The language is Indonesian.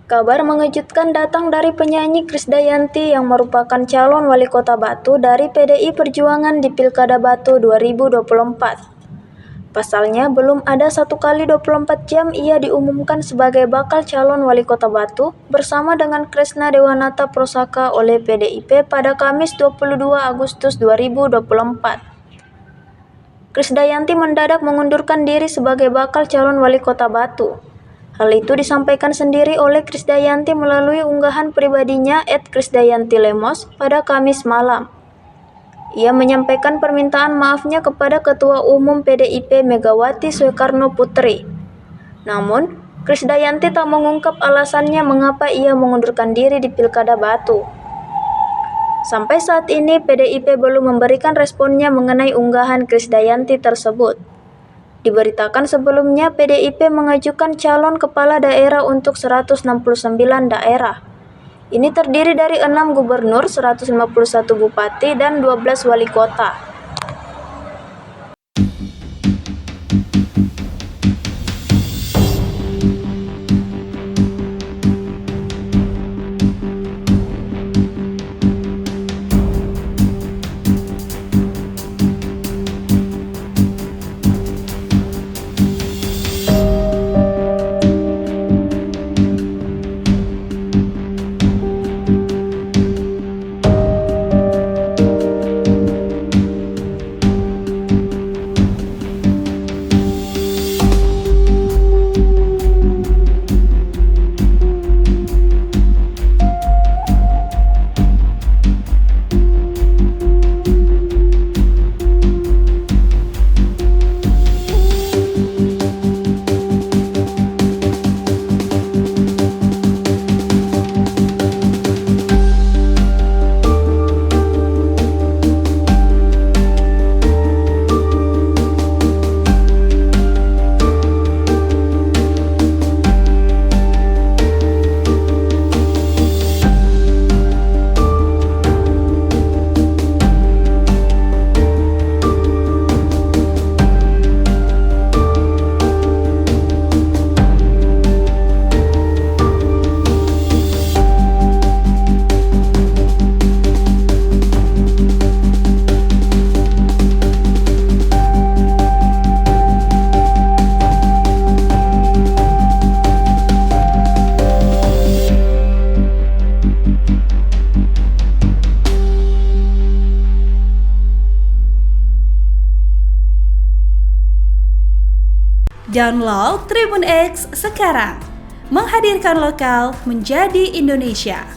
Kabar mengejutkan datang dari penyanyi Krisdayanti yang merupakan calon wali kota Batu dari PDI Perjuangan di Pilkada Batu 2024. Pasalnya, belum ada 1 kali 24 jam ia diumumkan sebagai bakal calon wali kota Batu bersama dengan Kresna Dewanata Prosaka oleh PDIP pada Kamis 22 Agustus 2024. Krisdayanti mendadak mengundurkan diri sebagai bakal calon wali kota Batu. Hal itu disampaikan sendiri oleh Krisdayanti melalui unggahan pribadinya @krisdayantilemos pada Kamis malam. Ia menyampaikan permintaan maafnya kepada Ketua Umum PDIP Megawati Soekarno Putri. Namun, Krisdayanti tak mengungkap alasannya mengapa ia mengundurkan diri di Pilkada Batu. Sampai saat ini, PDIP belum memberikan responnya mengenai unggahan Krisdayanti tersebut. Diberitakan sebelumnya PDIP mengajukan calon kepala daerah untuk 169 daerah. Ini terdiri dari 6 gubernur, 151 bupati, dan 12 wali kota. Download Tribun X sekarang, menghadirkan lokal menjadi Indonesia.